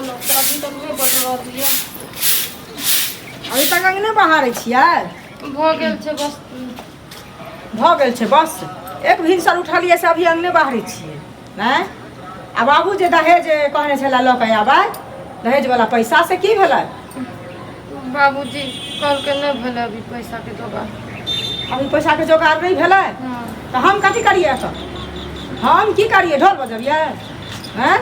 कहलक त अभी तक नहीं बटवा दिया। अभी तक अंगने बहारै छियै? भ गेल छै बस। भऽ गेल छै बस। एक भिनसर उठलियै से अभी अंगने बहारै छियै नहि। आ बाबू जे दहेज कहने छलै लऽ कऽ आबै, दहेजवला पैसा से की भेलै? बाबूजी कहलकै नहीं भेलै अभी पैसा के जोगाड़। अभी पैसा के जोगाड़ नहीं भेलै तो हम कथी करिए? एतऽ हम की करिए? ढोल बजबिए? हैं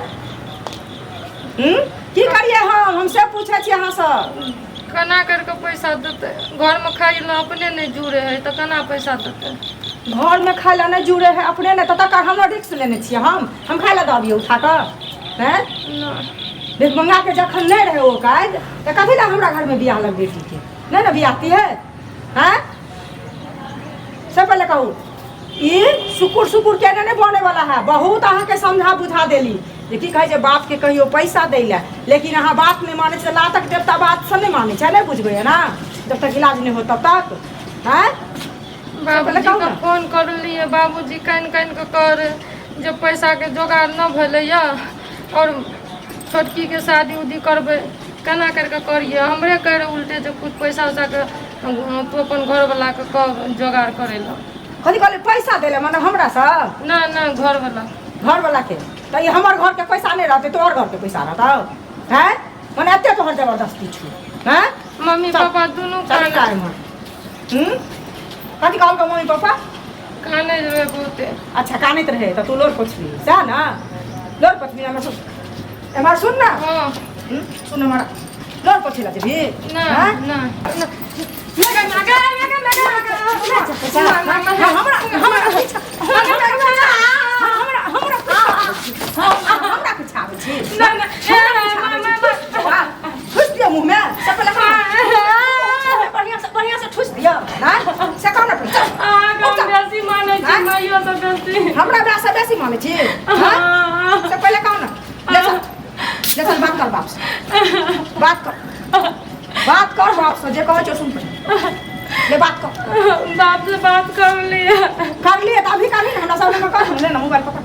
की करिए? हम से पूछे छी अहाँ से। केना करके पैसा देते? घर में खाई ला अपने नहीं जुड़े है तो केना पैसा देते? घर में खाई ला नहीं जुड़े है अपने नहीं तो तक हम रिक्स लेने छियै। हम खाई ला दबिए उठा कऽ? हैं देख मंगा के जखन नहीं रहे वो काज तो कथी ला हमरा घर में बियाह लग बेटी के? नहीं ना बियाहती है? हैं से पहले कहू ई सुकुर सुकुर केने नहीं बने वाला है। बहुत अहाँ के समझा बुझा देली जे की कहे बाप के कहियो पैसा दै ला, लेकिन अहाँ बात नहीं माने छे। लातक देवता बात से नहीं माने छे, नहीं बुझबे है ना जब तक इलाज नहीं हो तब तक। हैं बाबूजी का फोन कर लिए, बाबूजी कान कान के कर जब पैसा के जोगाड़ न भेलै और छोटकी के शादी उदी करबे केना करके करिए? हमरे करे उल्टे जब कुछ पैसा उसा के तू अपन घर वाला के कह जोगाड़ करे ला। कथी कहले पैसा देले माने हमरा से? ना ना घर वाला। घर वाला के तो ये हमर घर के पैसा नहीं रहते तोहर घर के पैसा रहता हैं? माने एते तोहर जबरदस्ती छु हैं? मम्मी पापा दोनों काने कथी कहलकै मम्मी पापा? काने रहे बहुते। अच्छा कानैत रहे तो तू लोर पोछली सह ना? लोर पोछली हमरा सुन एमर सुन ना। हां सुन हमरा लोर पोछला जेबी ना ना लगा लगा हमरा कुछ आबै छी ना ना ठुस दियो मुंह में सब बढ़िया से ठुस दियो ना से कौन ना कम बेसी माने छी माइयो तो बेसी हमरा बेसी माने छी हां से पहले कौन ले बात कर बाप से बात कर बाप से जे कहे छो सुन ले बात कर। बाप से बात कर लिए तो अभी कभी हमरा सब में कर ले ना मोबाइल पकड़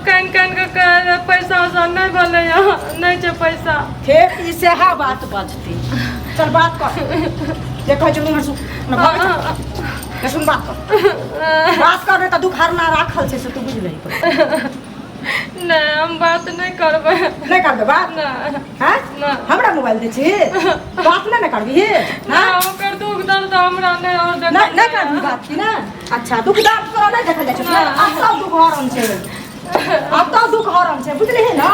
कान कान के पैसा उसा नहीं भले नहीं छे पैसा ठीक इसे हा बात बजती चल बात कर जे कहे छो मुंह सुन ना सुन बात कर नहीं तो दुखार ना राखल छे से तू बुझ लही। नहीं हम बात नहीं करबे। नहीं करबे बात ना हैं? ना हमरा मोबाइल दे छी बात नहीं करबी ना ओकर दुख दर्द हमरा नहीं और देख नहीं करबी बात की ना। अच्छा दुख दर्द तोरा नहीं देखल जाय छै अब सब दुख हरम छै अब तो दुख हरम छै बुझली है ना?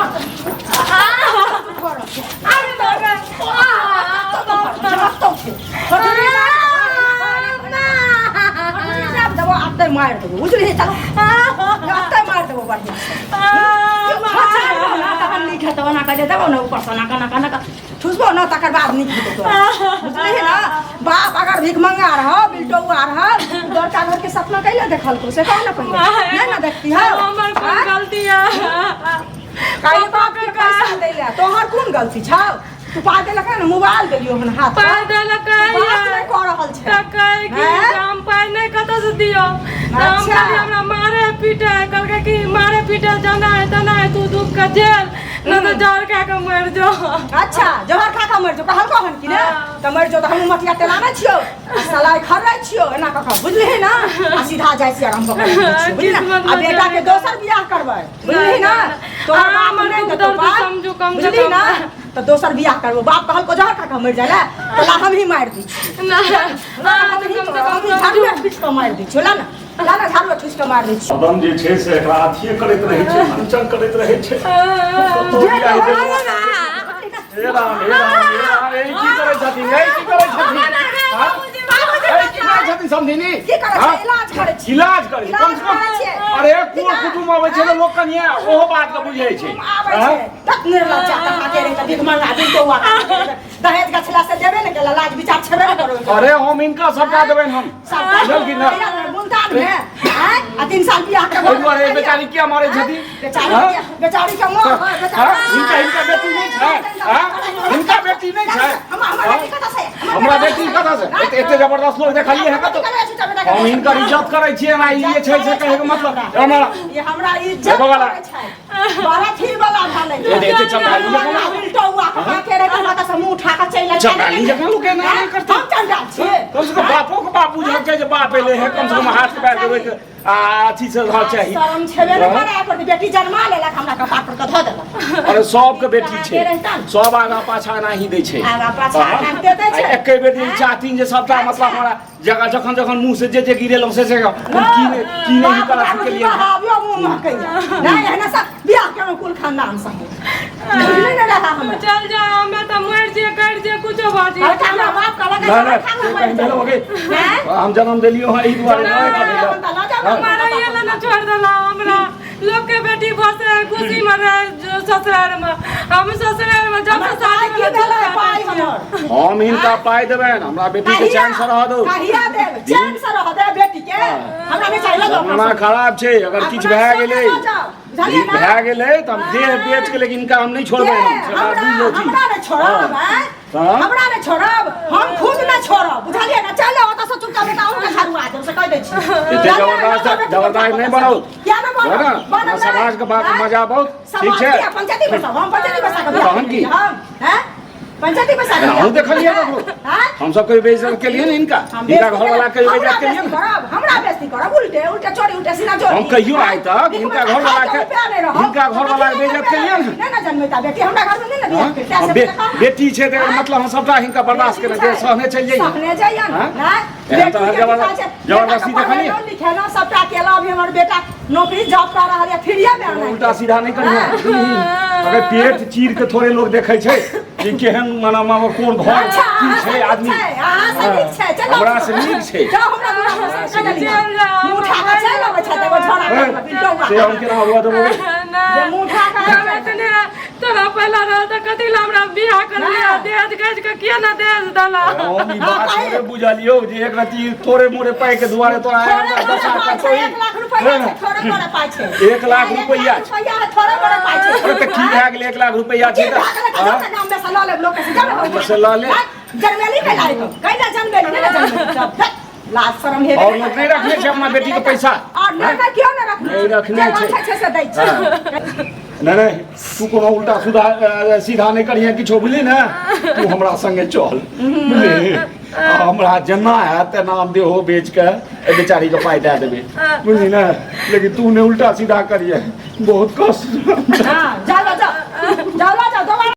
अरे बाबा आते मार देबो बुझली चल आते मार देबो बढ़िया नहीं खेतबो ना कहे देबो ना ऊपर से ना ठुसबो ना तकर बाद नहीं खेतो बुझली है ना? बाप अगर भीख मंगा रहा बिल्टोआ रहा दरका घर के सपना कैले देखल को से कौन ना पहिले नहीं ना देखती है हमर कोन गलती है? काहे बाप के पैसा देला तोहर कोन गलती छौ? तू पा देलक ना मोबाइल देलियो हन हाथ पा देलक बात नहीं कर रहल छै त कहे कि हम पाई नहीं कत से दियो हम कहली हमरा मारे पीटे कहलके कि मारे पीटे जाना है तू दुख का जेल न तो जहर खा के मर जो। अच्छा जहर खा के मर जो कहल कहन कि ने त मर जो त हम मटिया तेलाना छियो सलाई खरै छियो एना कह बुझली ना? आ सीधा जाय छी आराम पकड़ छियो बुझली ना? आ बेटा के दोसर बियाह करबै बुझली ना? तोहर बाप नहीं देतो समझू कम बुझली ना? तो दोसर बियाह करबो बाप कहल को जहर खा के मर जाला तो हम ही मार दी छी ना झाड़ू ठुस के मार दी छी ला ना झाड़ू ठुस के मार दी छी। एकदम जे छै से एकरा अथिए करैत रहै छै मंचन करैत रहै छै हे राम ए की करै छथिन ए की करै छथिन छथिन समझिनी की करे छै इलाज करे छी इलाज करे कम से कम अरे कोन कुटुम आबै छै लोग कनिया ओहो बात के बुझै छै आबै छै तक निर्लज्जा तक के रे त भीख मंगा दिन तो दहेज का छला से देबे ने के लाज विचार छबे ने करो। अरे हम इनका सबका देबे हम सब जल्दी ना बोलते संतान है हैं आ 3 साल बियाह के ओइ दुआरे बेचारी किया मारे छथि बेचारी के मोह इनका बेटी नहीं छै इनका बेटी नहीं छै हमरा बेटी कथा से एते जबरदस्त लोग देखलिए है कतो हम इनकर इज्जत करै छियै ना ये छै से कहे के मतलब हमरा इज्जत करै छै बड़ा थी वाला भाले एते चंडाली जका उल्टा हुआ कहा के रे कहा का मुंह उठा के चल चंडाली जका लोग के ना करते हम चंडाल छियै कम से कम बापो के बापू झक जे बाप एले है कम से कम हाथ पैर देबै के अथी से रह चाहिए शर्म छेबे न करे पर बेटी जन्मा लेलक हमरा कपार पर के ध देलक अरे सब के बेटी छै सब आगा पाछा नाही दै छै आगा पाछा नहीं देते छै एके बेर दिन चाहती जे सबटा मतलब हमरा जगह जखन जखन मुंह से जे गिरेलौ से हम की नहीं करा के लिए हाबियो मुंह महकैया नहीं है ना सब बियाह के कुल खानदान सब नहीं रहा हम चल जा हमें तो मर जे कर जे कुछो बाजी अरे हमरा बाप का लगा ना कहीं भेलो हो गई हम जन्म देलियो है ई दुआरे नहीं हमारा ये ना छोड़ देला हमरा लोग के बेटी बसे खुशी मरे ससुराल में हम ससुराल में जब शादी के भेलै पाई हमर हम इनका पाई देबै हमरा बेटी के चैन से रह दो कहिया देब चैन से रह दे बेटी के हमरा नहीं चाहिए जमाना खराब छै अगर किछ भए गेलै भए गेलै त हम देह बेच के लेकिन इनका हम नहीं छोड़बै हमरा नहीं छोड़ब हमरा नहीं छोड़ब हम खुद नहीं छोड़ब बुझलिए ना चलो ओत से चुपचाप बेटा उनके झाड़ू आ से कह दै छी एते जबरदस्त नहीं बनो क्या ना बनो समाज के बात मजा बहुत ठीक छै पंचायती में सब हम पंचायती में सब तहन की हम हैं पंचायती में सब हम देखलिए हम सब कोई बेइज्जत के लिए इनका घर वाला के बेइज्जत के लिए हमरा बेइज्जती करब उल्टे उल्टे चोरी उल्टे सीना चोरी हम कहियो आइ तक इनका घर वाला के बेइज्जत के लिए नहीं ना जन्मेता बेटी हमरा घर में नहीं ना बियाह करते बेटी छै त मतलब हम सबटा हिनका बर्दाश्त करने जे सहने चल जाइए सहने जाइए ना जबरदस्ती देखलिए लिखेना सबटा केला भी हमर बेटा नौकरी जॉब कर रहल है फिर ये बेर उल्टा सीधा नहीं करिए अगर पेट चीर के थोड़े लोग देखे छै कि केहन माना मामा कोन घर की छै आदमी हमरा से नीक छै मुठा का चल आबै छै देखो झोरा से हम केना हुआ देबो मुठा का तोरा पहला रह त कथि ला हमरा बियाह कर लिया देज गज के किया ना देज दला हम ई बात थोड़े बुझलियो जे एक रती थोड़े मोरे पाई के दुआरे तो आया 10 लाख कोई 1 लाख रुपया थोड़े मोरे पाई छै 1 लाख रुपया थोड़े मोरे पाई छै अरे त की भए गेल 1 लाख रुपया छै त नाम में सला ले लोग से जब से ला ले जन्मेली के लाई तो कैला जन्मेली नहीं जन्मेली लाज शरम हे और लोग नहीं रखने छै अपना बेटी के पैसा और ना क्यों ना रखने नहीं रखने छै 6 से दै छै नहीं तू कोनो उल्टा सीधा नहीं करिए किछो बुझली ना तू हमरा संगे चल बुझली हमरा जेना है तेना हम देहो बेच के बेचारी के पाई दे देबे बुझली ना लेकिन तू ने उल्टा सीधा करिए बहुत कष्ट हां जा